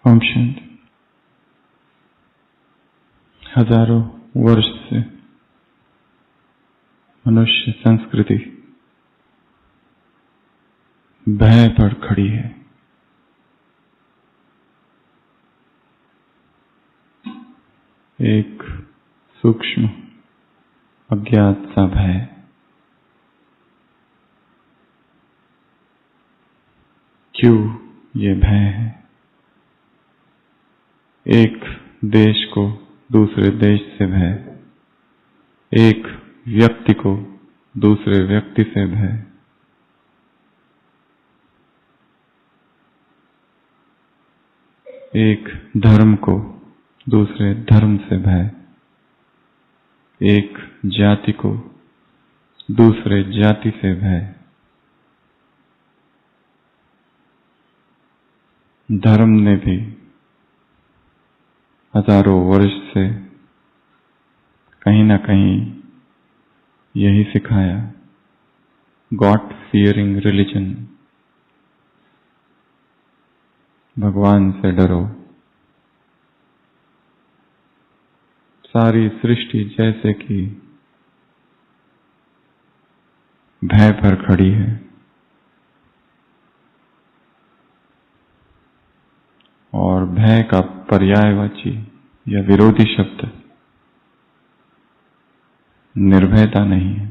ओम शांति। हजारों वर्ष से मनुष्य संस्कृति भय पर खड़ी है। एक सूक्ष्म अज्ञात सा भय। क्यों ये भय है? एक देश को दूसरे देश से भय, एक व्यक्ति को दूसरे व्यक्ति से भय, एक धर्म को दूसरे धर्म से भय, एक जाति को दूसरे जाति से भय। धर्म ने भी हजारों वर्ष से कहीं ना कहीं यही सिखाया, गॉड फियरिंग रिलीजन, भगवान से डरो। सारी सृष्टि जैसे कि भय पर खड़ी है और भय का पर्यायवाची या विरोधी शब्द निर्भयता नहीं है।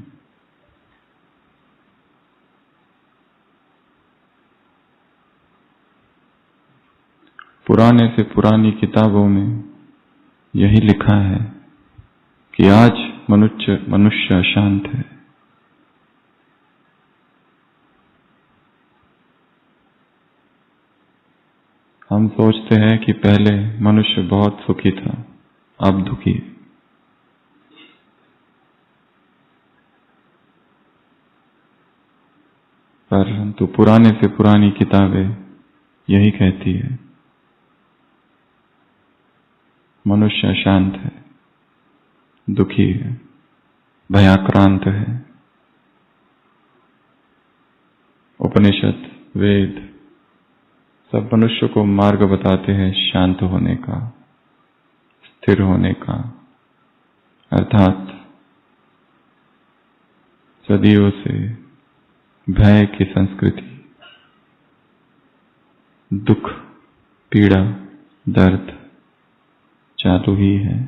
पुराने से पुरानी किताबों में यही लिखा है कि आज मनुष्य अशांत है। हम सोचते हैं कि पहले मनुष्य बहुत सुखी था, अब दुखी है। परंतु पुराने से पुरानी किताबें यही कहती है, मनुष्य अशांत है, दुखी है, भयाक्रांत है। उपनिषद, वेद सब मनुष्य को मार्ग बताते हैं शांत होने का, स्थिर होने का, अर्थात सदियों से भय की संस्कृति, दुख, पीड़ा, दर्द चालू ही है।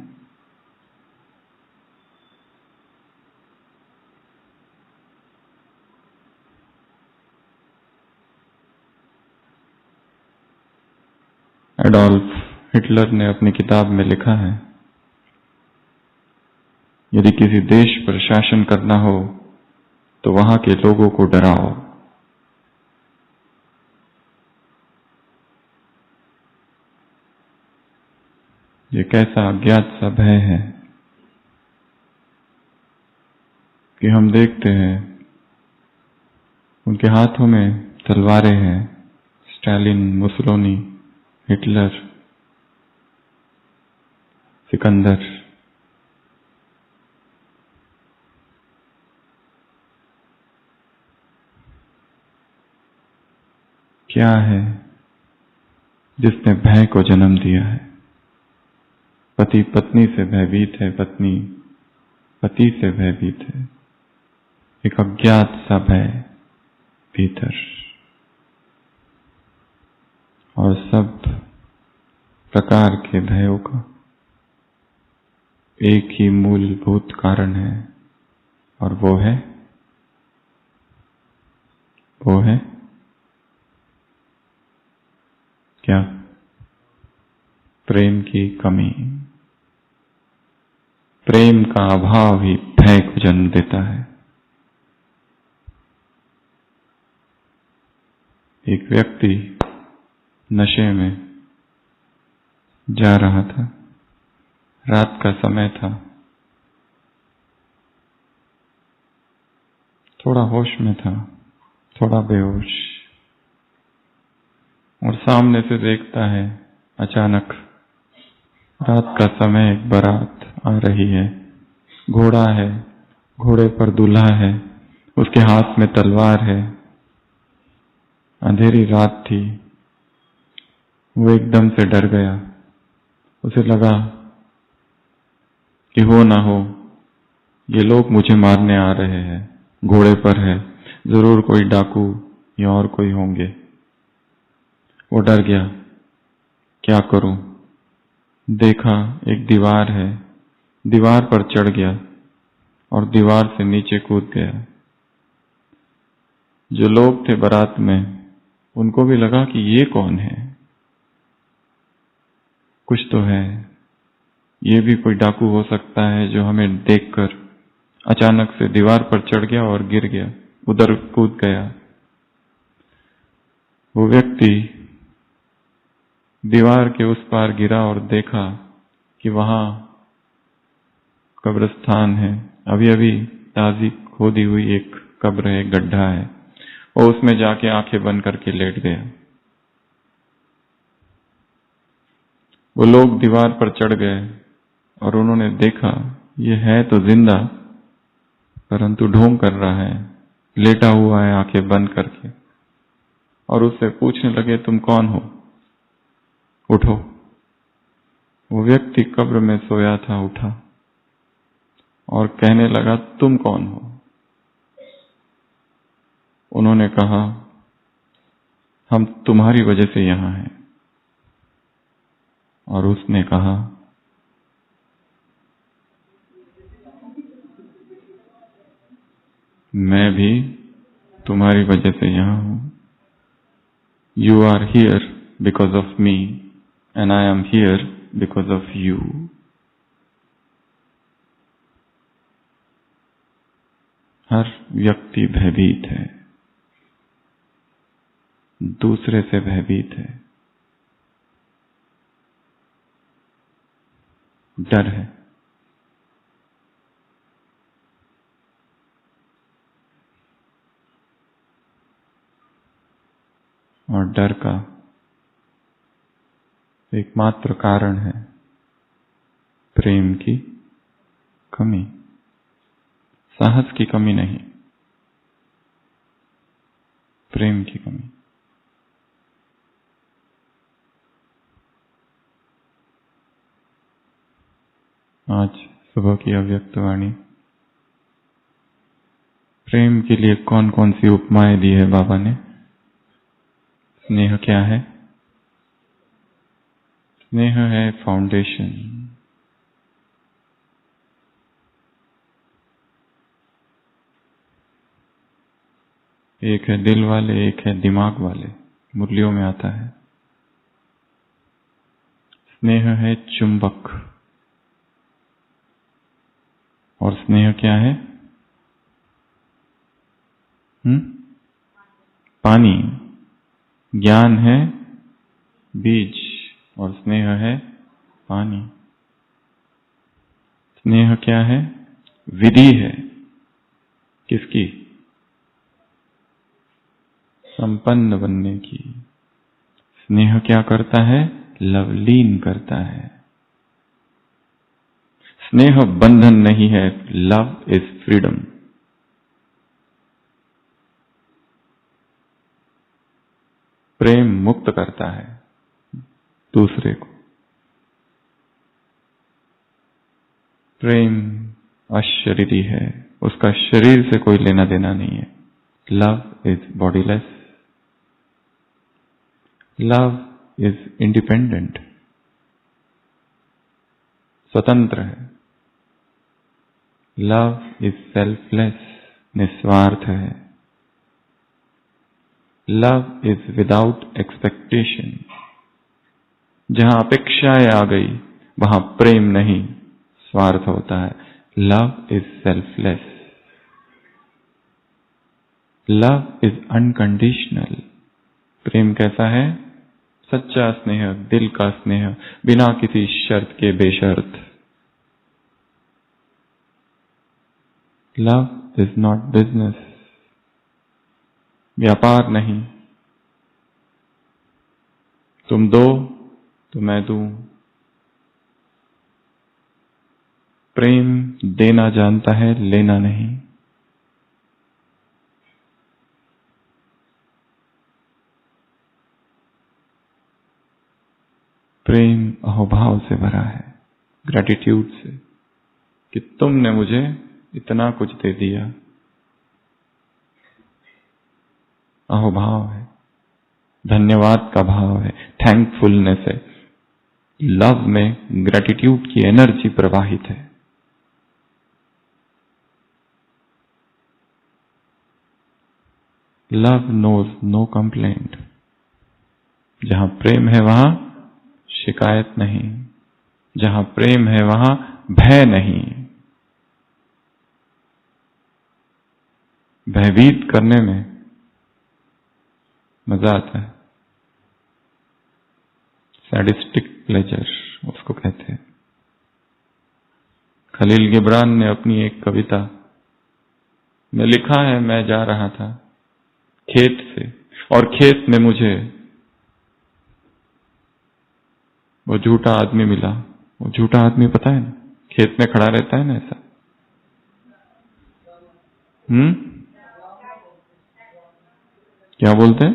एडोल्फ हिटलर ने अपनी किताब में लिखा है, यदि किसी देश पर शासन करना हो तो वहां के लोगों को डराओ। ये कैसा अज्ञात सा भय है कि हम देखते हैं उनके हाथों में तलवारें हैं। Stalin, Mussolini, Hitler, Sikandar. क्या है जिसने भय को जन्म दिया है? पति पत्नी से भयभीत है, पत्नी पति से भयभीत है। एक अज्ञात सा भय भीतर, और सब प्रकार के भयों का एक ही मूलभूत कारण है, और वो है क्या? प्रेम की कमी। प्रेम का अभाव ही भय को जन्म देता है। एक व्यक्ति नशे में जा रहा था, रात का समय था, थोड़ा होश में था, थोड़ा बेहोश, और सामने से देखता है अचानक रात का समय एक बारात आ रही है। घोड़ा है, घोड़े पर दूल्हा है, उसके हाथ में तलवार है। अंधेरी रात थी, वो एकदम से डर गया। उसे लगा कि हो ना हो ये लोग मुझे मारने आ रहे हैं, घोड़े पर है, जरूर कोई डाकू या और कोई होंगे। वो डर गया, क्या करूं? देखा एक दीवार है, दीवार पर चढ़ गया और दीवार से नीचे कूद गया। जो लोग थे बारात में उनको भी लगा कि ये कौन है, कुछ तो है, ये भी कोई डाकू हो सकता है जो हमें देखकर अचानक से दीवार पर चढ़ गया और गिर गया, उधर कूद गया। वो व्यक्ति दीवार के उस पार गिरा और देखा कि वहां कब्रिस्तान है, अभी अभी ताजी खोदी हुई एक कब्र है, गड्ढा है। वो उसमें जाके आंखें बंद करके लेट गया। वो लोग दीवार पर चढ़ गए और उन्होंने देखा ये है तो जिंदा, परंतु ढोंग कर रहा है, लेटा हुआ है आंखें बंद करके। और उससे पूछने लगे, तुम कौन हो, उठो। वो व्यक्ति कब्र में सोया था उठा और कहने लगा, तुम कौन हो? उन्होंने कहा, हम तुम्हारी वजह से यहां हैं। और उसने कहा, मैं भी तुम्हारी वजह से यहां हूं। You are here because of me and I am here because of you. हर व्यक्ति भयभीत है, दूसरे से भयभीत है, डर है। और डर का एकमात्र कारण है प्रेम की कमी, साहस की कमी नहीं, प्रेम की कमी। आज सुबह की अव्यक्त वाणी, प्रेम के लिए कौन कौन सी उपमाएं दी है बाबा ने। स्नेह क्या है? स्नेह है फाउंडेशन। एक है दिल वाले, एक है दिमाग वाले, मुरलियों में आता है। स्नेह है चुंबक। और स्नेह क्या है? पानी। ज्ञान है बीज और स्नेह है पानी। स्नेह क्या है? विधि है। किसकी? संपन्न बनने की। स्नेह क्या करता है? लवलीन करता है। स्नेह बंधन नहीं है, लव इज फ्रीडम। प्रेम मुक्त करता है दूसरे को। प्रेम अशरीरी है, उसका शरीर से कोई लेना देना नहीं है। Love is bodiless, love is independent, स्वतंत्र है। लव इज सेल्फलेस, निस्वार्थ है। Love is without expectation. जहां अपेक्षाएं आ गई वहां प्रेम नहीं, स्वार्थ होता है। Love is selfless, love is unconditional. प्रेम कैसा है? सच्चा स्नेह, दिल का स्नेह, बिना किसी शर्त के बेशर्त। लव इज नॉट बिजनेस, व्यापार नहीं। तुम दो तो मैं दूं। प्रेम देना जानता है, लेना नहीं। प्रेम अहोभाव से भरा है, ग्रेटिट्यूड से, कि तुमने मुझे इतना कुछ दे दिया। अहोभाव है, धन्यवाद का भाव है, थैंकफुलनेस है। लव में ग्रेटिट्यूड की एनर्जी प्रवाहित है। Love knows no complaint. जहां प्रेम है वहां शिकायत नहीं, जहां प्रेम है वहां भय नहीं। भयभीत करने में मजा आता है, सैडिस्टिक प्लेजर उसको कहते हैं। खलील गिब्रान ने अपनी एक कविता में लिखा है, मैं जा रहा था खेत से और खेत में मुझे वो झूठा आदमी मिला। वो झूठा आदमी पता है ना, खेत में खड़ा रहता है ना ऐसा। क्या बोलते हैं?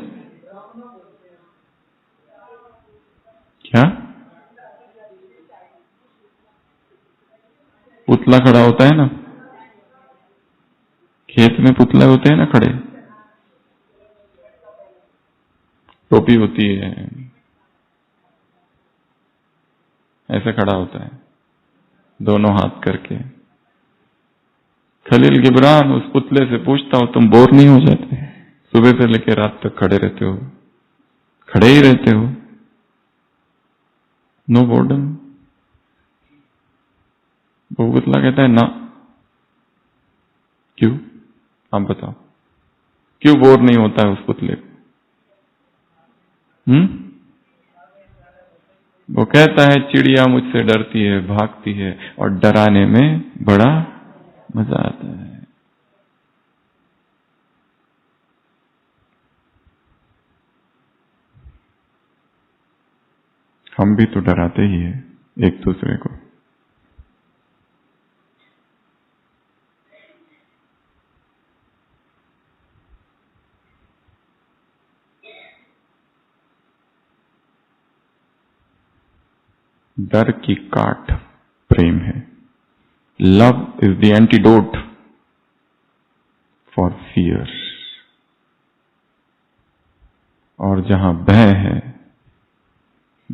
क्या? पुतला खड़ा होता है ना, खेत में पुतले होते हैं ना खड़े, टोपी होती है, ऐसे खड़ा होता है दोनों हाथ करके। खलील गिब्रान उस पुतले से पूछता हो, तुम बोर नहीं हो जाते? सुबह से लेकर रात तक खड़े रहते हो, खड़े ही रहते हो, नो बोर्डम? वो पुतला कहता है ना। क्यों? आप बताओ, क्यों बोर नहीं होता है उस पुतले को? वो कहता है चिड़िया मुझसे डरती है, भागती है, और डराने में बड़ा मजा आता है। हम भी तो डराते ही है एक दूसरे को। डर की काट प्रेम है। Love is the antidote for fear. और जहां भय है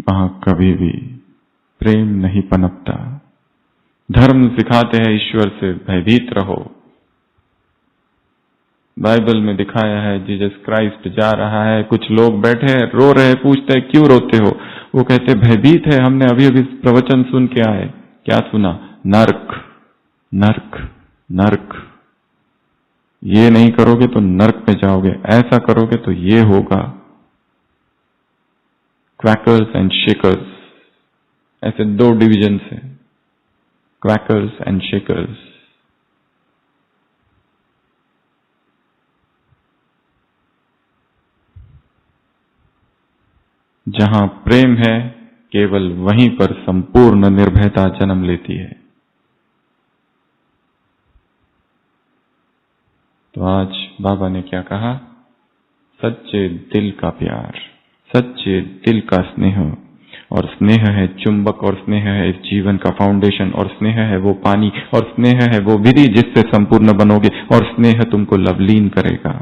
वहां कभी भी प्रेम नहीं पनपता। धर्म सिखाते हैं ईश्वर से भयभीत रहो। बाइबल में दिखाया है जीसस क्राइस्ट जा रहा है, कुछ लोग बैठे हैं रो रहे हैं, पूछते हैं क्यों रोते हो? वो कहते भयभीत है, हमने अभी अभी प्रवचन सुन के आए। क्या सुना? नर्क नर्क नर्क। ये नहीं करोगे तो नर्क में जाओगे, ऐसा करोगे तो ये होगा। क्वैकर्स एंड शेकर्स, ऐसे दो डिविजन है, क्वैकर्स एंड शेकर्स। जहां प्रेम है केवल वहीं पर संपूर्ण निर्भयता जन्म लेती है। तो आज बाबा ने क्या कहा? सच्चे दिल का प्यार, सच्चे दिल का स्नेह। और स्नेह है चुंबक, और स्नेह है इस जीवन का फाउंडेशन, और स्नेह है वो पानी, और स्नेह है वो विधि जिससे संपूर्ण बनोगे, और स्नेह तुमको लवलीन करेगा।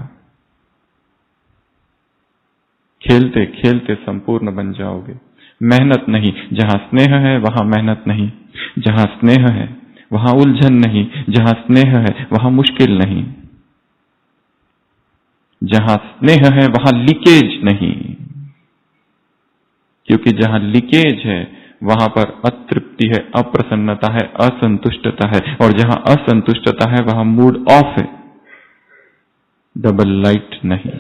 खेलते खेलते संपूर्ण बन जाओगे। मेहनत नहीं, जहां स्नेह है वहां मेहनत नहीं, जहां स्नेह है वहां उलझन नहीं, जहां स्नेह है वहां मुश्किल नहीं, जहां स्नेह है वहां लीकेज नहीं। क्योंकि जहां लीकेज है वहां पर अतृप्ति है, अप्रसन्नता है, असंतुष्टता है, और जहां असंतुष्टता है वहां मूड ऑफ है, डबल लाइट नहीं।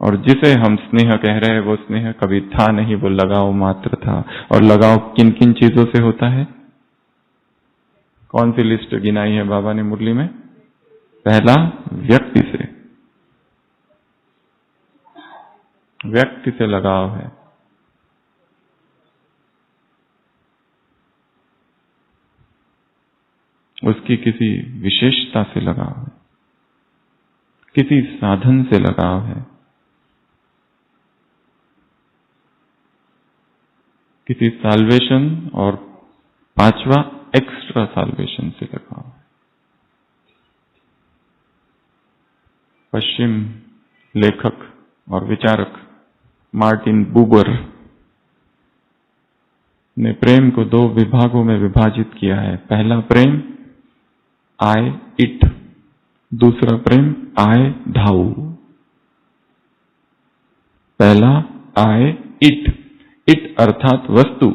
और जिसे हम स्नेह कह रहे हैं वो स्नेह कभी था नहीं, वो लगाव मात्र था। और लगाव किन किन चीजों से होता है? कौन सी लिस्ट गिनाई है बाबा ने मुरली में? पहला, व्यक्ति से, व्यक्ति से लगाव है। उसकी किसी विशेषता से लगाव है, किसी साधन से लगाव है। किसी साल्वेशन और पांचवा एक्स्ट्रा साल्वेशन से लगाव है। पश्चिम लेखक और विचारक मार्टिन बूबर ने प्रेम को दो विभागों में विभाजित किया है। पहला प्रेम आई इट, दूसरा प्रेम आई धाऊ। पहला आई इट, इट अर्थात वस्तु।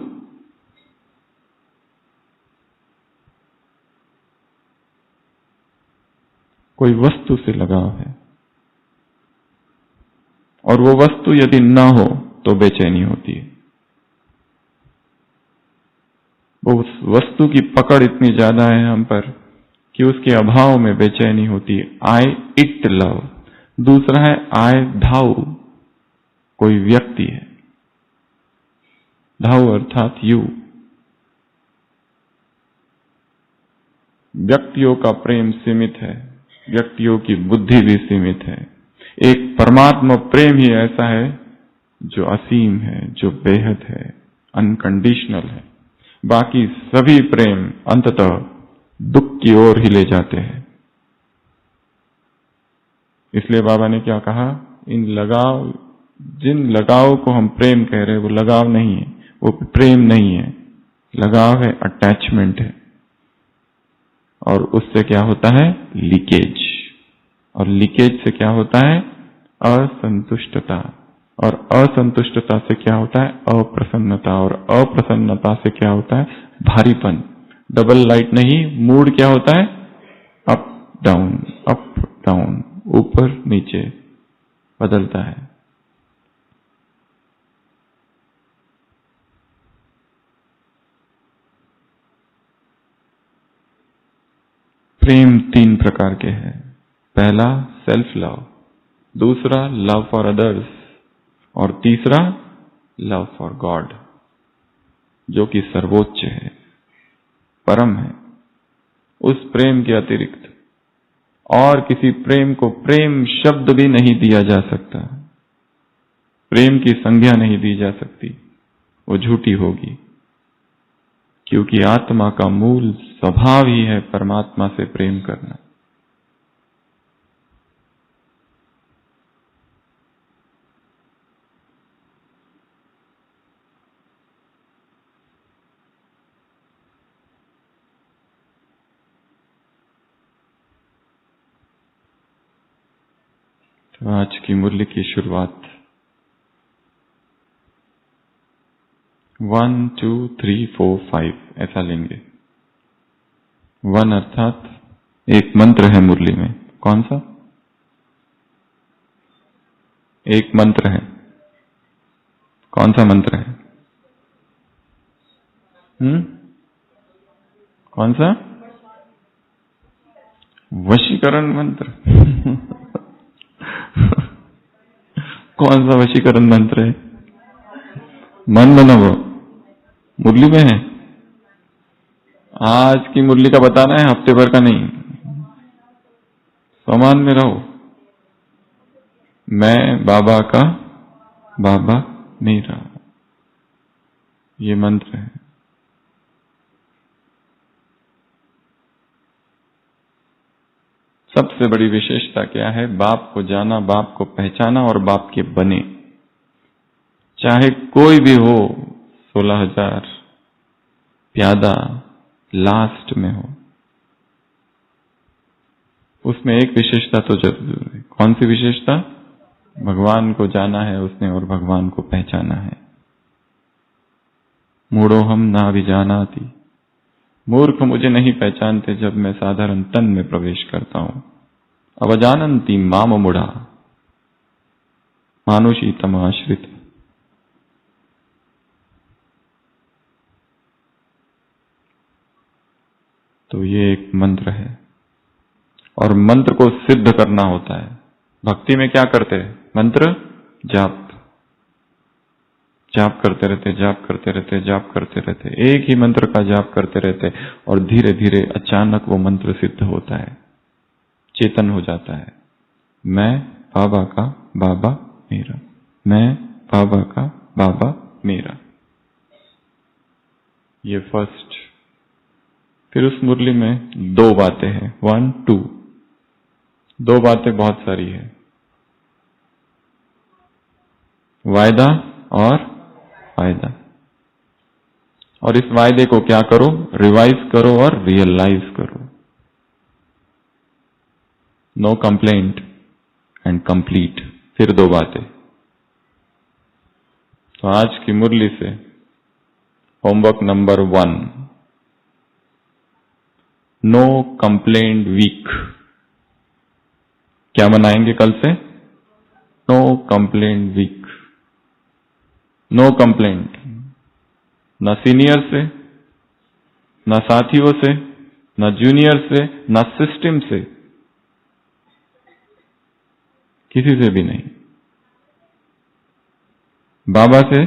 कोई वस्तु से लगाव है और वो वस्तु यदि न हो तो बेचैनी होती है। वो उस वस्तु की पकड़ इतनी ज्यादा है हम पर कि उसके अभाव में बेचैनी होती है। आई इट लव। दूसरा है आई धाऊ, कोई व्यक्ति है। धाऊ अर्थात यू। व्यक्तियों का प्रेम सीमित है, व्यक्तियों की बुद्धि भी सीमित है। एक परमात्मा प्रेम ही ऐसा है जो असीम है, जो बेहद है, अनकंडीशनल है। बाकी सभी प्रेम अंततः दुख की ओर ही ले जाते हैं। इसलिए बाबा ने क्या कहा, जिन लगाव को हम प्रेम कह रहे हैं वो लगाव नहीं है, वो प्रेम नहीं है। लगाव है, अटैचमेंट है, और उससे क्या होता है, लीकेज। और लीकेज से क्या होता है, असंतुष्टता। और असंतुष्टता से क्या होता है, अप्रसन्नता। और अप्रसन्नता से क्या होता है, भारीपन। डबल लाइट नहीं, मूड क्या होता है, अप डाउन, ऊपर नीचे बदलता है। प्रेम तीन प्रकार के हैं। पहला सेल्फ लव, दूसरा लव फॉर अदर्स, और तीसरा लव फॉर गॉड, जो कि सर्वोच्च है, परम है। उस प्रेम के अतिरिक्त और किसी प्रेम को प्रेम शब्द भी नहीं दिया जा सकता, प्रेम की संज्ञा नहीं दी जा सकती, वो झूठी होगी। क्योंकि आत्मा का मूल स्वभाव ही है परमात्मा से प्रेम करना। तो आज की मुरली की शुरुआत 1 2 3 4 5 ऐसा लेंगे। 1 अर्थात एक मंत्र है मुरली में। कौन सा? एक मंत्र है। कौन सा मंत्र है? कौन सा? वशीकरण मंत्र। कौन सा वशीकरण मंत्र है? मन बनाओ, मुरली में है। आज की मुरली का बताना है, हफ्ते भर का नहीं। समान में रहो। मैं बाबा का, बाबा मेरा, ये मंत्र है। सबसे बड़ी विशेषता क्या है? बाप को जाना, बाप को पहचाना और बाप के बने। चाहे कोई भी हो, 16,000 प्यादा लास्ट में हो, उसमें एक विशेषता तो जरूर है। कौन सी विशेषता? भगवान को जाना है उसने और भगवान को पहचाना है। मूढ़ोहम ना विजानाति, मूर्ख मुझे नहीं पहचानते जब मैं साधारण तन में प्रवेश करता हूं। अवजानन्ति माम मूढ़ा मानुषी तम आश्रित। तो ये एक मंत्र है और मंत्र को सिद्ध करना होता है। भक्ति में क्या करते हैं? मंत्र जाप, जाप करते रहते, जाप करते रहते, जाप करते रहते, एक ही मंत्र का जाप करते रहते, और धीरे धीरे अचानक वो मंत्र सिद्ध होता है, चेतन हो जाता है। मैं बाबा का, बाबा मेरा, मैं बाबा का, बाबा मेरा। ये फर्स्ट। फिर उस मुरली में 2 बातें हैं, 1, 2। 2 बातें बहुत सारी है, वायदा और फायदा। और इस वायदे को क्या करो, रिवाइज करो और रियलाइज करो। नो कंप्लेंट एंड कंप्लीट, फिर 2 बातें। तो आज की मुरली से homework number 1, no complaint week. क्या मनाएंगे कल से? No complaint week. No complaint, ना सीनियर से, ना साथियों से, ना जूनियर से, ना सिस्टम से, किसी से भी नहीं। बाबा से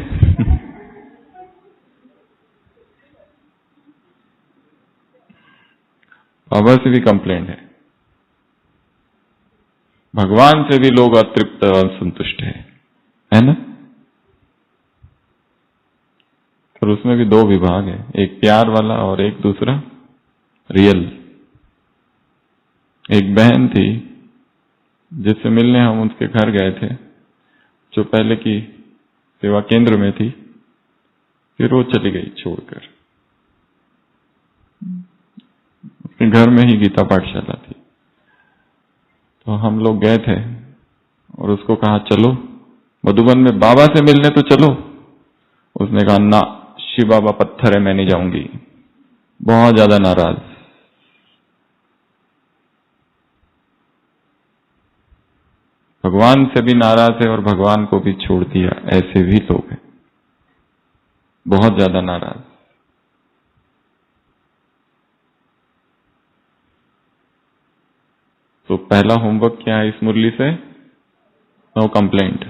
बाबा से भी कंप्लेंट है, भगवान से भी लोग अतृप्त और असंतुष्ट है ना? पर उसमें भी 2 विभाग है, एक प्यार वाला और एक दूसरा रियल। एक बहन थी जिससे मिलने हम उसके घर गए थे, जो पहले की सेवा केंद्र में थी, फिर वो चली गई छोड़कर। उसके घर में ही गीता पाठशाला थी। तो हम लोग गए थे और उसको कहा चलो मधुबन में बाबा से मिलने तो चलो। उसने कहा ना, शिव बाबा पत्थर है, मैं नहीं जाऊंगी। बहुत ज्यादा नाराज। भगवान से भी नाराज है और भगवान को भी छोड़ दिया, ऐसे भी लोग हैं, बहुत ज्यादा नाराज। तो पहला होमवर्क क्या है इस मुरली से? No complaint.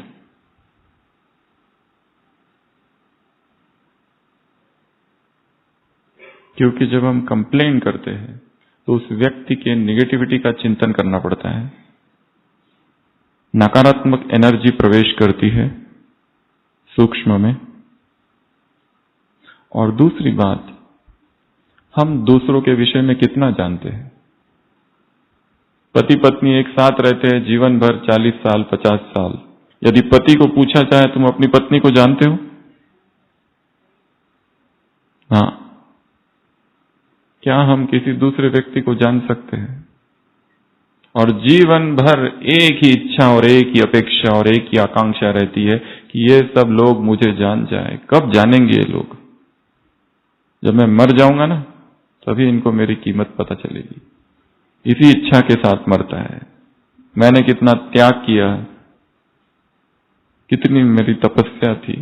क्योंकि जब हम कंप्लेन करते हैं तो उस व्यक्ति के निगेटिविटी का चिंतन करना पड़ता है, नकारात्मक एनर्जी प्रवेश करती है सूक्ष्म में। और दूसरी बात, हम दूसरों के विषय में कितना जानते हैं। पति पत्नी एक साथ रहते हैं जीवन भर, 40 साल 50 साल। यदि पति को पूछा जाए तुम अपनी पत्नी को जानते हो? हाँ, क्या हम किसी दूसरे व्यक्ति को जान सकते हैं? और जीवन भर एक ही इच्छा और एक ही अपेक्षा और एक ही आकांक्षा रहती है कि ये सब लोग मुझे जान जाए। कब जानेंगे ये लोग? जब मैं मर जाऊंगा ना, तभी इनको मेरी कीमत पता चलेगी। इसी इच्छा के साथ मरता है। मैंने कितना त्याग किया, कितनी मेरी तपस्या थी।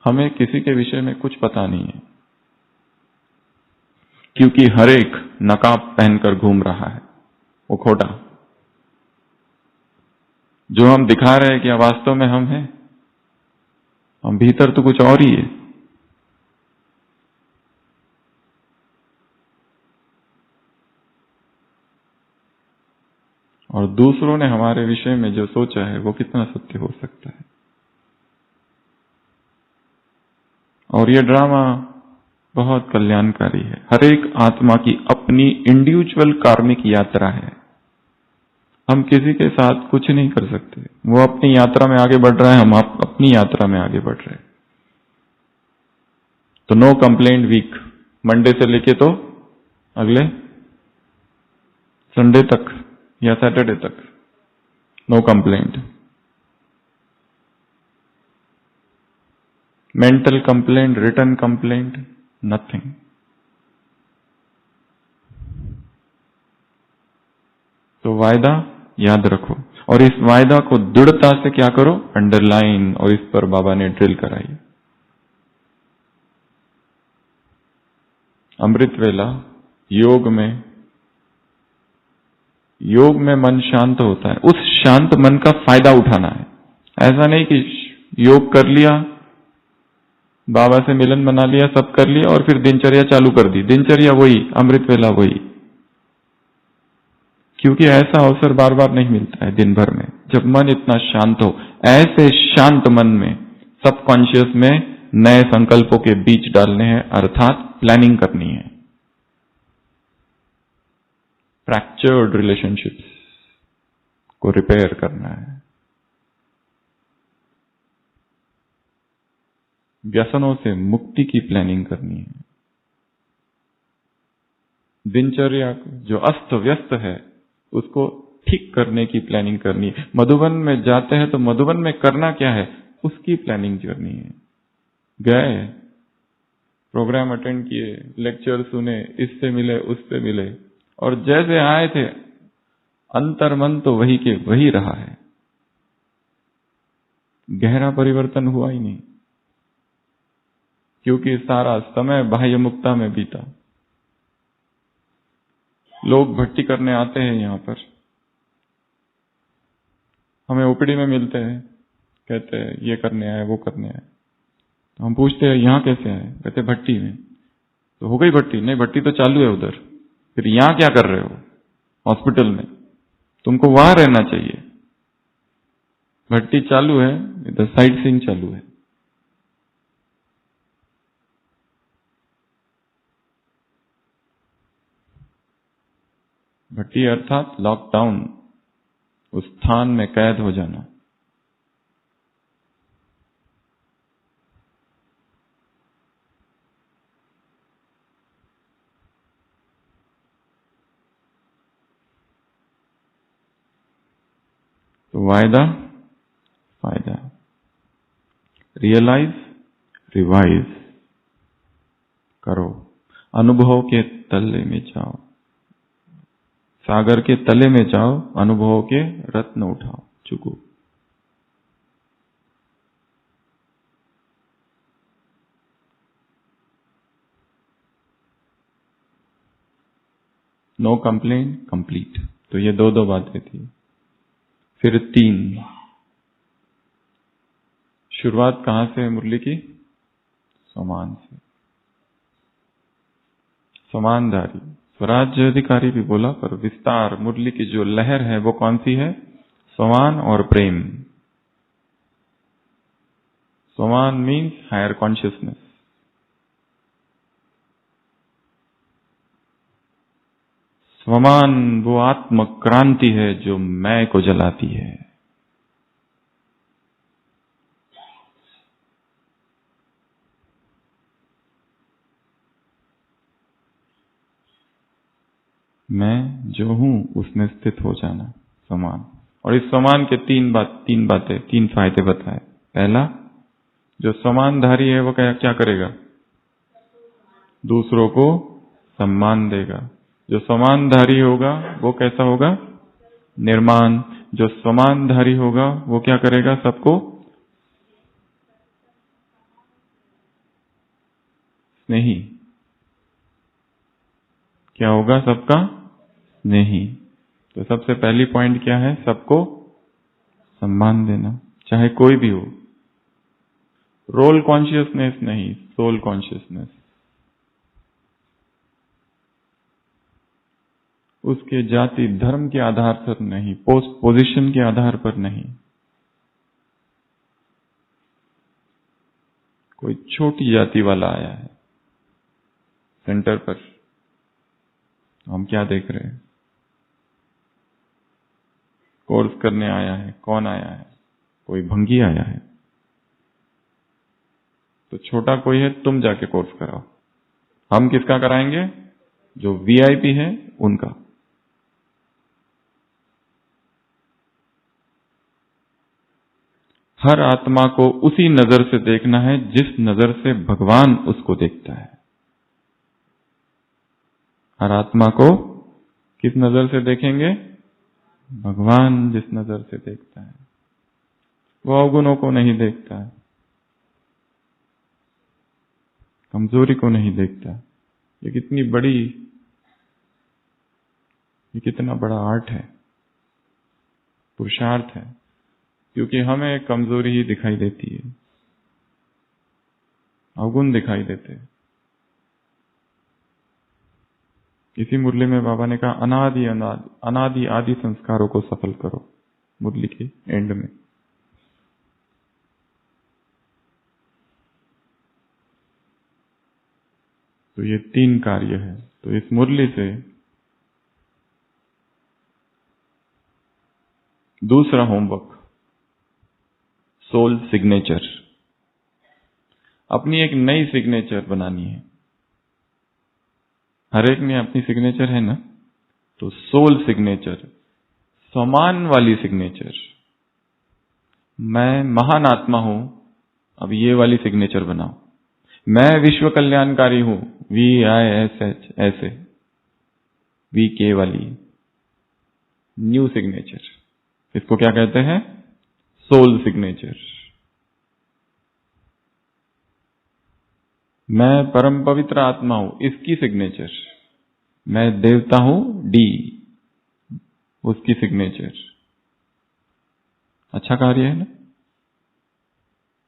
हमें किसी के विषय में कुछ पता नहीं है, क्योंकि हर एक नकाब पहनकर घूम रहा है, वो खोटा। जो हम दिखा रहे हैं कि वास्तव में हम हैं, हम भीतर तो कुछ और ही है। और दूसरों ने हमारे विषय में जो सोचा है वो कितना सत्य हो सकता है। और ये ड्रामा बहुत कल्याणकारी है। हर एक आत्मा की अपनी इंडिविजुअल कार्मिक यात्रा है। हम किसी के साथ कुछ नहीं कर सकते। वो अपनी यात्रा में आगे बढ़ रहा है, हम अपनी यात्रा में आगे बढ़ रहे हैं। तो नो कंप्लेंट वीक, मंडे से लेके तो अगले संडे तक या सैटरडे तक no complaint. Mental complaint, return complaint, nothing. तो वायदा याद रखो और इस वायदा को दृढ़ता से क्या करो, अंडरलाइन। और इस पर बाबा ने ड्रिल कराई। अमृत वेला योग में मन शांत होता है। उस शांत मन का फायदा उठाना है। ऐसा नहीं कि योग कर लिया, बाबा से मिलन बना लिया, सब कर लिया और फिर दिनचर्या चालू कर दी। दिनचर्या वही, अमृत वेला वही। क्योंकि ऐसा अवसर बार बार नहीं मिलता है दिन भर में, जब मन इतना शांत हो। ऐसे शांत मन में सबकॉन्शियस में नए संकल्पों के बीज डालने हैं, अर्थात प्लानिंग करनी है। फ्रैक्चर्ड रिलेशनशिप्स को रिपेयर करना है, व्यसनों से मुक्ति की प्लानिंग करनी है, दिनचर्या जो अस्त व्यस्त है उसको ठीक करने की प्लानिंग करनी है। मधुबन में जाते हैं तो मधुबन में करना क्या है उसकी प्लानिंग करनी है। गए, प्रोग्राम अटेंड किए, लेक्चर सुने, इससे मिले उससे मिले, और जैसे आए थे अंतर्मन तो वही के वही रहा है, गहरा परिवर्तन हुआ ही नहीं, क्योंकि सारा समय बाह्य मुक्ता में बीता। लोग भक्ति करने आते हैं यहां पर, हमें ओपीडी में मिलते हैं, कहते हैं ये करने आए वो करने आए, तो हम पूछते हैं यहां कैसे आए, कहते भट्टी में। तो हो गई भट्टी? नहीं, भट्टी तो चालू है उधर, फिर यहां क्या कर रहे हो हॉस्पिटल में? तुमको वहां रहना चाहिए, भट्टी चालू है, इधर साइट सीइंग चालू है। भट्टी अर्थात लॉकडाउन, उस स्थान में कैद हो जाना। तो वायदा फायदा, रियलाइज रिवाइज करो, अनुभव के तले में जाओ, सागर के तले में जाओ, अनुभव के रत्न उठाओ, चुको। No complain complete. तो ये दो बातें थी। फिर 3, शुरुआत कहां से है मुरली की? समान से। समानधारी, स्वराज्य अधिकारी भी बोला, पर विस्तार मुरली की जो लहर है वो कौन सी है? समान और प्रेम। समान मीन्स हायर कॉन्शियसनेस। समान वो आत्म क्रांति है जो मैं को जलाती है। मैं जो हूं उसमें स्थित हो जाना, समान। और इस समान के तीन फायदे बताए। पहला, जो समानधारी है वो क्या करेगा? दूसरों को सम्मान देगा। जो समानधारी होगा वो कैसा होगा? निर्माण। जो समानधारी होगा वो क्या करेगा? सबको स्नेही। क्या होगा? सबका स्नेही। तो सबसे पहली पॉइंट क्या है? सबको सम्मान देना, चाहे कोई भी हो। रोल कॉन्शियसनेस नहीं, सोल कॉन्शियसनेस। उसके जाति धर्म के आधार पर नहीं, पोस्ट पोजीशन के आधार पर नहीं। कोई छोटी जाति वाला आया है सेंटर पर, हम क्या देख रहे हैं? कोर्स करने आया है। कौन आया है? कोई भंगी आया है। तो छोटा कोई है, तुम जाके कोर्स कराओ। हम किसका कराएंगे? जो वीआईपी है उनका। हर आत्मा को उसी नजर से देखना है जिस नजर से भगवान उसको देखता है। हर आत्मा को किस नजर से देखेंगे? भगवान जिस नजर से देखता है। वो अवगुणों को नहीं देखता है, कमजोरी को नहीं देखता। ये कितना बड़ा आर्ट है, पुरुषार्थ है, क्योंकि हमें कमजोरी ही दिखाई देती है, अवगुण दिखाई देते हैं। इसी मुरली में बाबा ने कहा अनादि आदि संस्कारों को सफल करो, मुरली के एंड में। तो ये 3 कार्य है। तो इस मुरली से दूसरा होमवर्क, सोल सिग्नेचर। अपनी एक नई सिग्नेचर बनानी है। हर एक में अपनी सिग्नेचर है ना, तो सोल सिग्नेचर, समान वाली सिग्नेचर। मैं महान आत्मा हूं, अब ये वाली सिग्नेचर बनाओ। मैं विश्व कल्याणकारी हूं, VISH, ऐसे VK वाली न्यू सिग्नेचर। इसको क्या कहते हैं? Soul signature. मैं परम पवित्र आत्मा हूं, इसकी सिग्नेचर। मैं देवता हूं, D, उसकी सिग्नेचर। अच्छा कार्य है ना?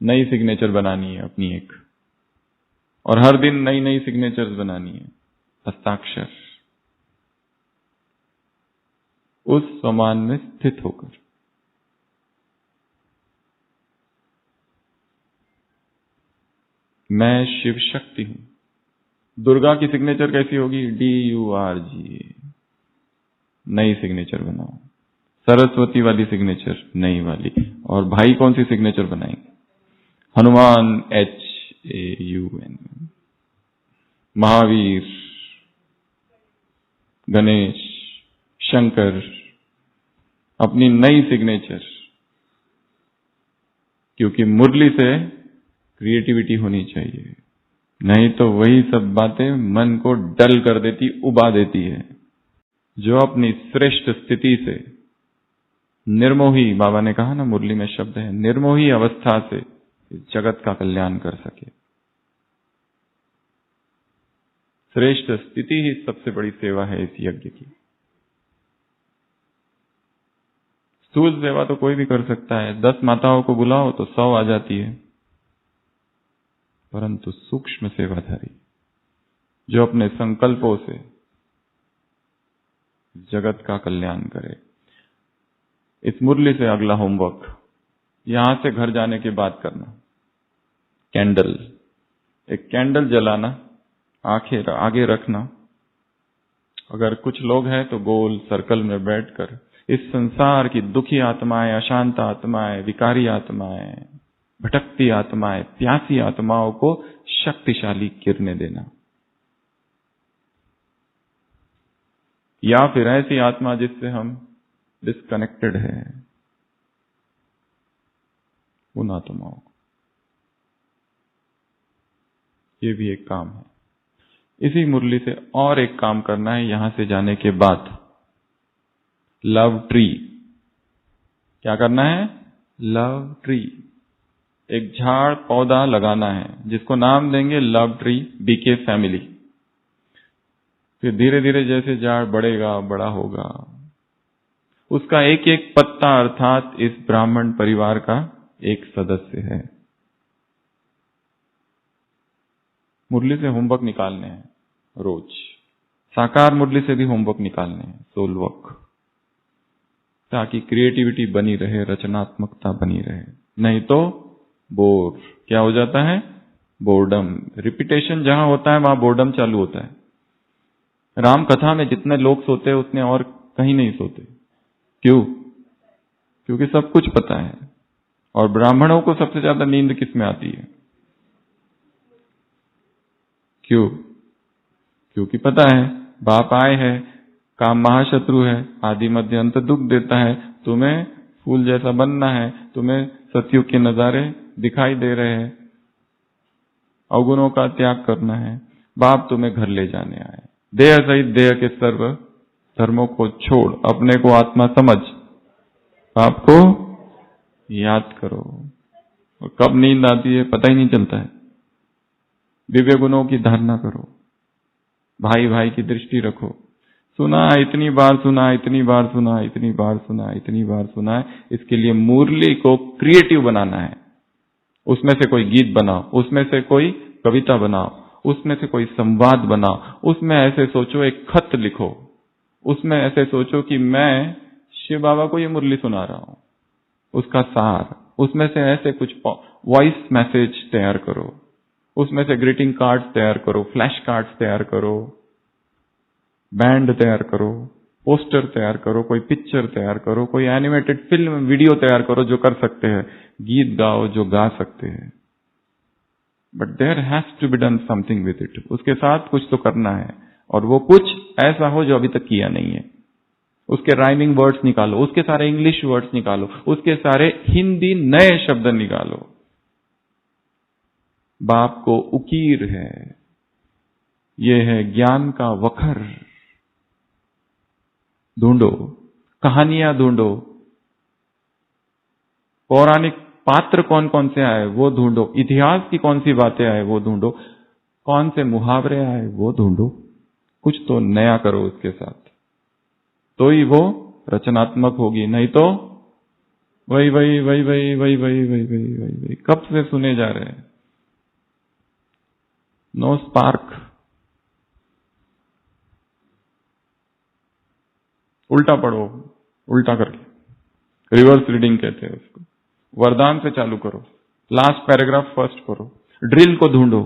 नई सिग्नेचर बनानी है अपनी एक, और हर दिन नई नई सिग्नेचर्स बनानी है, हस्ताक्षर, उस समान में स्थित होकर। मैं शिव शक्ति हूं। दुर्गा की सिग्नेचर कैसी होगी? DURG, नई सिग्नेचर बनाओ। सरस्वती वाली सिग्नेचर नई वाली। और भाई कौन सी सिग्नेचर बनाएंगे? हनुमान, HAUN। महावीर, गणेश, शंकर, अपनी नई सिग्नेचर। क्योंकि मुरली से क्रिएटिविटी होनी चाहिए, नहीं तो वही सब बातें मन को डल कर देती, उबा देती है। जो अपनी श्रेष्ठ स्थिति से, निर्मोही, बाबा ने कहा ना मुरली में शब्द है, निर्मोही अवस्था से जगत का कल्याण कर सके। श्रेष्ठ स्थिति ही सबसे बड़ी सेवा है इस यज्ञ की। स्थूल सेवा तो कोई भी कर सकता है, 10 माताओं को बुलाओ तो 100 आ जाती है। परंतु सूक्ष्म सेवाधारी जो अपने संकल्पों से जगत का कल्याण करे। इस मुरली से अगला होमवर्क, यहां से घर जाने के बाद करना। कैंडल, एक कैंडल जलाना, आंखें आगे रखना। अगर कुछ लोग हैं तो गोल सर्कल में बैठकर इस संसार की दुखी आत्माएं, अशांत आत्माएं, विकारी आत्माएं, भटकती आत्माएं, प्यासी आत्माओं को शक्तिशाली किरणें देना। या फिर ऐसी आत्मा जिससे हम डिस्कनेक्टेड है, उन आत्माओं को। ये भी एक काम है। इसी मुरली से और एक काम करना है यहां से जाने के बाद। लव ट्री, क्या करना है? लव ट्री, एक झाड़ पौधा लगाना है जिसको नाम देंगे लव ट्री, BK फैमिली। फिर धीरे धीरे जैसे झाड़ बढ़ेगा, बड़ा होगा, उसका एक एक पत्ता अर्थात इस ब्राह्मण परिवार का एक सदस्य है। मुरली से होमवर्क निकालने हैं रोज। साकार मुरली से भी होमवर्क निकालने हैं, सोल वर्क, ताकि क्रिएटिविटी बनी रहे, रचनात्मकता बनी रहे। नहीं तो बोर, क्या हो जाता है? बोर्डम। रिपीटेशन जहां होता है वहां बोर्डम चालू होता है। राम कथा में जितने लोग सोते हैं उतने और कहीं नहीं सोते। क्यों? क्योंकि सब कुछ पता है। और ब्राह्मणों को सबसे ज्यादा नींद किस में आती है? क्यों? क्योंकि पता है बाप आए हैं, काम महाशत्रु है, आदि मध्य अंत दुख देता है, तुम्हें फूल जैसा बनना है, तुम्हें सतयुग के नजारे दिखाई दे रहे हैं, अवगुणों का त्याग करना है, बाप तुम्हें घर ले जाने आए। देह सहित देह के सर्व धर्मों को छोड़, अपने को आत्मा समझ, बाप को याद करो। और कब नींद आती है पता ही नहीं चलता है। दिव्य गुणों की धारणा करो, भाई भाई की दृष्टि रखो। सुना है, इतनी बार सुना है, इतनी बार सुना है, इतनी बार सुना है, इतनी बार सुना है। इसके लिए मुरली को क्रिएटिव बनाना है। उसमें से कोई गीत बनाओ, उसमें से कोई कविता बनाओ, उसमें से कोई संवाद बनाओ, उसमें ऐसे सोचो एक खत लिखो, उसमें ऐसे सोचो कि मैं शिव बाबा को ये मुरली सुना रहा हूं, उसका सार, उसमें से ऐसे कुछ वॉइस मैसेज तैयार करो। उसमें से ग्रीटिंग कार्ड्स तैयार करो, फ्लैश कार्ड्स तैयार करो, बैंड तैयार करो, पोस्टर तैयार करो, कोई पिक्चर तैयार करो, कोई एनिमेटेड फिल्म वीडियो तैयार करो जो कर सकते हैं, गीत गाओ जो गा सकते हैं। But there has to be done something with it. उसके साथ कुछ तो करना है, और वो कुछ ऐसा हो जो अभी तक किया नहीं है। उसके राइमिंग वर्ड्स निकालो, उसके सारे इंग्लिश वर्ड्स निकालो, उसके सारे हिंदी नए शब्द निकालो। बाप को उकीर है, ये है ज्ञान का वखर। ढूंढो, कहानियां ढूंढो, पौराणिक पात्र कौन कौन से आए वो ढूंढो, इतिहास की कौन सी बातें आए वो ढूंढो, कौन से मुहावरे आए वो ढूंढो। कुछ तो नया करो उसके साथ, तो ही वो रचनात्मक होगी। नहीं तो वही वही वही वही वही वही वही वही वही वही कब से सुने जा रहे हैं। No spark. उल्टा पढ़ो, उल्टा करके, रिवर्स रीडिंग कहते हैं उसको। वरदान से चालू करो, लास्ट पैराग्राफ फर्स्ट करो। ड्रिल को ढूंढो,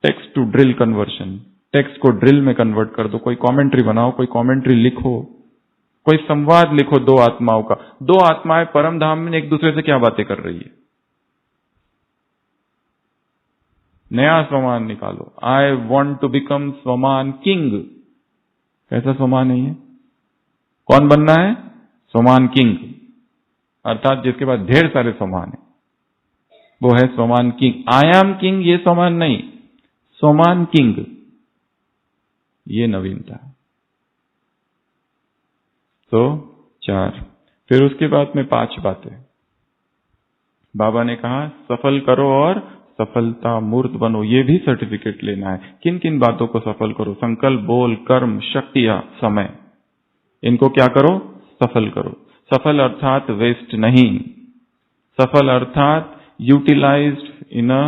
text to drill conversion, text को ड्रिल में कन्वर्ट कर दो। कोई कमेंट्री बनाओ, कोई कमेंट्री लिखो, कोई संवाद लिखो दो आत्माओं का। दो आत्माएं परम धाम में एक दूसरे से क्या बातें कर रही है। नया स्वमान निकालो। आई वॉन्ट टू बिकम स्वमान किंग। कैसा स्वमान नहीं है? कौन बनना है? स्वमान किंग, अर्थात जिसके पास ढेर सारे स्वमान है, वो है स्वमान किंग। आई एम किंग ये स्वमान नहीं, स्वमान किंग ये नवीनता। तो 4, फिर उसके बाद में 5 बातें बाबा ने कहा, सफल करो और सफलता मूर्त बनो। ये भी सर्टिफिकेट लेना है। किन किन बातों को सफल करो? संकल्प, बोल, कर्म, शक्ति या समय, इनको क्या करो? सफल करो। सफल अर्थात वेस्ट नहीं, सफल अर्थात utilized in a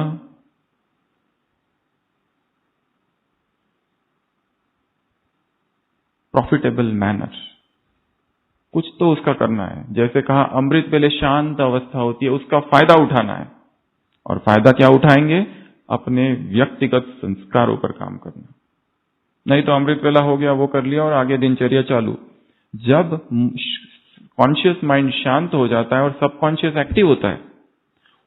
profitable manner. कुछ तो उसका करना है। जैसे कहा, अमृत वेले शांत अवस्था होती है, उसका फायदा उठाना है। और फायदा क्या उठाएंगे? अपने व्यक्तिगत संस्कारों पर काम करना। नहीं तो अमृत वेला हो गया, वो कर लिया और आगे दिनचर्या चालू। जब कॉन्शियस माइंड शांत हो जाता है और सबकॉन्शियस एक्टिव होता है,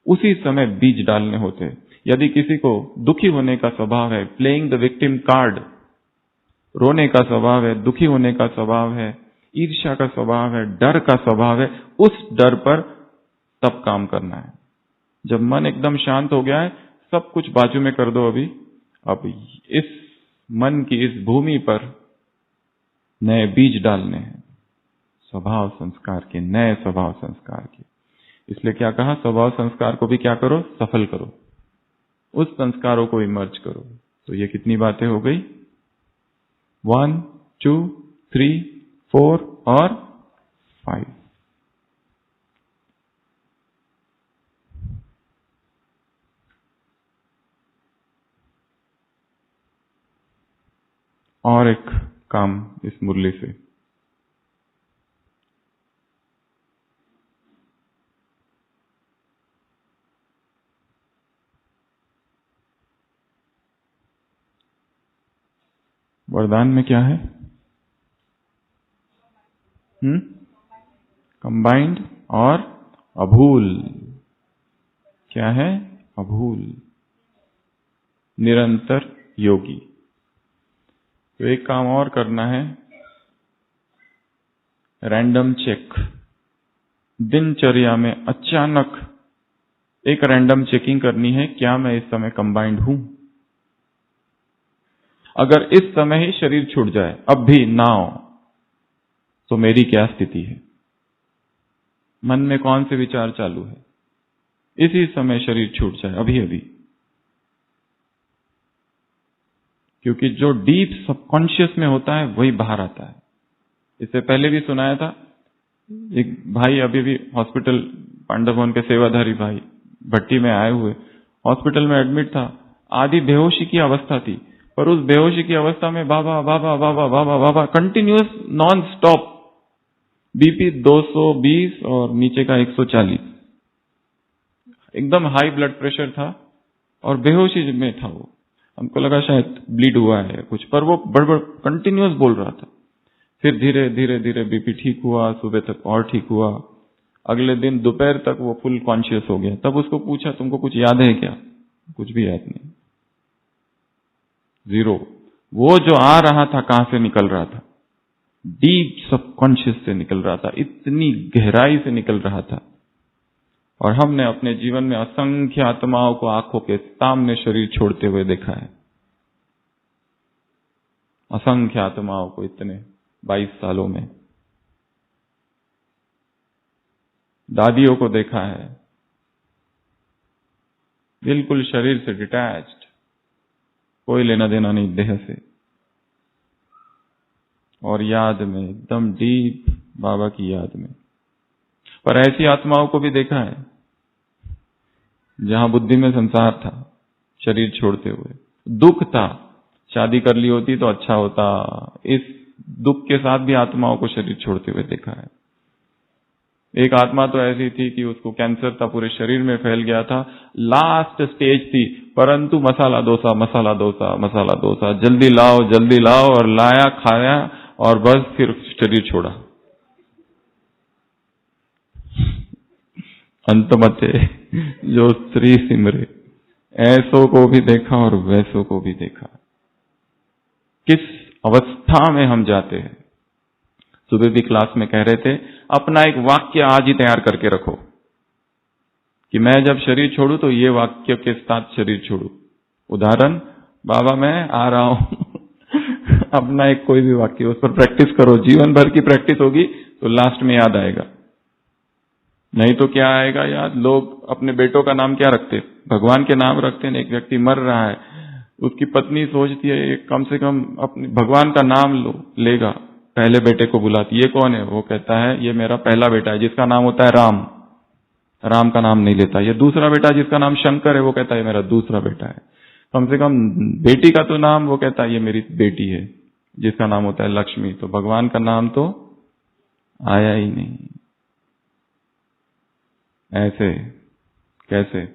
उसी समय बीज डालने होते हैं। यदि किसी को दुखी होने का स्वभाव है, प्लेइंग द विक्टिम कार्ड, रोने का स्वभाव है, दुखी होने का स्वभाव है, ईर्ष्या का स्वभाव है, डर का स्वभाव है, उस डर पर तब काम करना है। जब मन एकदम शांत हो गया है, सब कुछ बाजू में कर दो। अभी अब इस मन की इस भूमि पर नए बीज डालने हैं, स्वभाव संस्कार के, नए स्वभाव संस्कार के। इसलिए क्या कहा? स्वभाव संस्कार को भी क्या करो? सफल करो। उस संस्कारों को इमर्ज करो। तो ये कितनी बातें हो गई? 1, 2, 3, 4 और 5। और एक काम इस मुरली से, वरदान में क्या है? कंबाइंड और अभूल। क्या है? अभूल, निरंतर योगी। तो एक काम और करना है, रैंडम चेक। दिनचर्या में अचानक एक रैंडम चेकिंग करनी है, क्या मैं इस समय कंबाइंड हूं? अगर इस समय ही शरीर छूट जाए, अब भी ना हो, तो मेरी क्या स्थिति है? मन में कौन से विचार चालू है? इसी समय शरीर छूट जाए, अभी अभी। क्योंकि जो डीप सबकॉन्शियस में होता है वही बाहर आता है। इससे पहले भी सुनाया था, एक भाई अभी भी हॉस्पिटल, पांडव भवन के सेवाधारी भाई, भट्टी में आए हुए, हॉस्पिटल में एडमिट था। आधी बेहोशी की अवस्था थी, पर उस बेहोशी की अवस्था में बाबा बाबा बाबा बाबा बाबा कंटिन्यूअस, नॉन स्टॉप। बीपी 220 और नीचे का 140, एकदम हाई ब्लड प्रेशर था। और बेहोशी में था वो। हमको लगा शायद ब्लीड हुआ है कुछ, पर वो बड़बड़ कंटिन्यूअस बोल रहा था। फिर धीरे धीरे धीरे बीपी ठीक हुआ, सुबह तक और ठीक हुआ। अगले दिन दोपहर तक वो फुल कॉन्शियस हो गया। तब उसको पूछा, तुमको कुछ याद है क्या? कुछ भी याद नहीं, जीरो। वो जो आ रहा था कहां से निकल रहा था? डीप सबकॉन्शियस से निकल रहा था, इतनी गहराई से निकल रहा था। और हमने अपने जीवन में असंख्य आत्माओं को आंखों के सामने शरीर छोड़ते हुए देखा है। असंख्य आत्माओं को इतने 22 सालों में। दादियों को देखा है, बिल्कुल शरीर से डिटैच्ड, कोई लेना देना नहीं देह से, और याद में एकदम डीप बाबा की याद में। पर ऐसी आत्माओं को भी देखा है जहां बुद्धि में संसार था, शरीर छोड़ते हुए। दुख था, शादी कर ली होती तो अच्छा होता, इस दुख के साथ भी आत्माओं को शरीर छोड़ते हुए देखा है। एक आत्मा तो ऐसी थी कि उसको कैंसर था, पूरे शरीर में फैल गया था, लास्ट स्टेज थी, परंतु मसाला डोसा मसाला डोसा मसाला डोसा, जल्दी लाओ, और लाया, खाया, और बस फिर शरीर छोड़ा। अंतमते जो स्त्री सिमरे, ऐसों को भी देखा और वैसों को भी देखा। किस अवस्था में हम जाते हैं। सुबह भी क्लास में कह रहे थे, अपना एक वाक्य आज ही तैयार करके रखो कि मैं जब शरीर छोड़ू तो ये वाक्य के साथ शरीर छोड़ू। उदाहरण, बाबा मैं आ रहा हूं। अपना एक कोई भी वाक्य, उस पर प्रैक्टिस करो। जीवन भर की प्रैक्टिस होगी तो लास्ट में याद आएगा। नहीं तो क्या आएगा याद? लोग अपने बेटों का नाम क्या रखते? भगवान के नाम रखते हैं। एक व्यक्ति मर रहा है, उसकी पत्नी सोचती है कम से कम अपने भगवान का नाम लेगा। पहले बेटे को बुलाती, ये कौन है? वो कहता है ये मेरा पहला बेटा है जिसका नाम होता है राम। राम का नाम नहीं लेता। ये दूसरा बेटा जिसका नाम शंकर है, वो कहता है मेरा दूसरा बेटा है। कम से कम बेटी का तो नाम वो कहता है ये मेरी बेटी है जिसका नाम होता है लक्ष्मी। तो भगवान का नाम तो आया ही नहीं। ऐसे कैसे?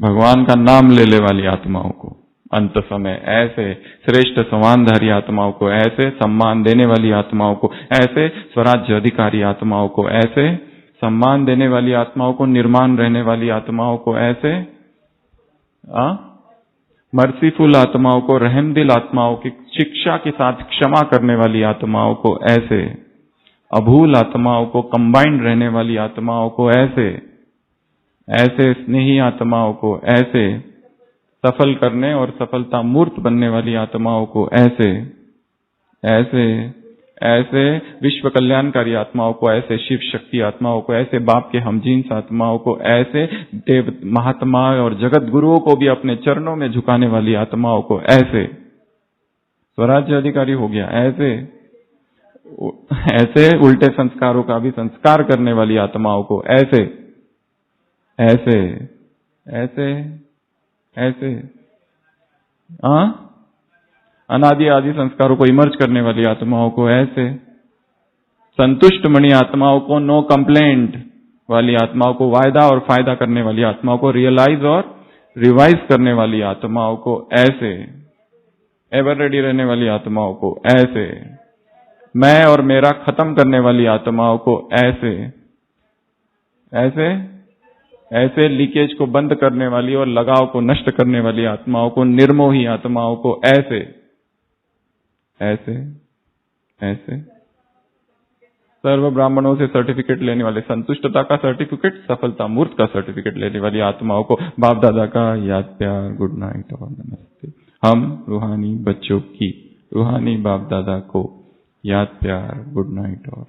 भगवान का नाम लेने वाली आत्माओं को अंत समय ऐसे, श्रेष्ठ समानधारी आत्माओं को ऐसे, सम्मान देने वाली आत्माओं को ऐसे, स्वराज्य अधिकारी आत्माओं को ऐसे, सम्मान देने वाली आत्माओं को, निर्माण रहने वाली आत्माओं को ऐसे, मर्सीफुल आत्माओं को, रहमदिल आत्माओं की शिक्षा के साथ क्षमा करने वाली आत्माओं को ऐसे, अभूल आत्माओं को, कंबाइंड रहने वाली आत्माओं को ऐसे, ऐसे स्नेही आत्माओं को ऐसे, सफल करने और सफलता मूर्त बनने वाली आत्माओं को ऐसे, ऐसे ऐसे, विश्व कल्याणकारी आत्माओं को ऐसे, शिव शक्ति आत्माओं को ऐसे, बाप के हमजीन्स आत्माओं को ऐसे, देव महात्मा और जगत गुरुओं को भी अपने चरणों में झुकाने वाली आत्माओं को ऐसे। स्वराज्य अधिकारी हो गया ऐसे, ऐसे उल्टे संस्कारों का भी संस्कार करने वाली आत्माओं को ऐसे, ऐसे ऐसे ऐसे, अनादि आदि संस्कारों को इमर्ज करने वाली आत्माओं को ऐसे, संतुष्ट मणि आत्माओं को, नो कंप्लेंट वाली आत्माओं को, वायदा और फायदा करने वाली आत्माओं को, रियलाइज और रिवाइज करने वाली आत्माओं को ऐसे, एवर रेडी रहने वाली आत्माओं को ऐसे, मैं और मेरा खत्म करने वाली आत्माओं को ऐसे, ऐसे ऐसे, लीकेज को बंद करने वाली और लगाव को नष्ट करने वाली आत्माओं को, निर्मोही आत्माओं को ऐसे, ऐसे ऐसे, सर्व ब्राह्मणों से सर्टिफिकेट लेने वाले, संतुष्टता का सर्टिफिकेट, सफलता मूर्त का सर्टिफिकेट लेने वाली आत्माओं को बाप दादा का याद, प्यार, गुड नाइट और नमस्ते। हम रूहानी बच्चों की, रूहानी बाप दादा को याद, प्यार, गुड नाइट और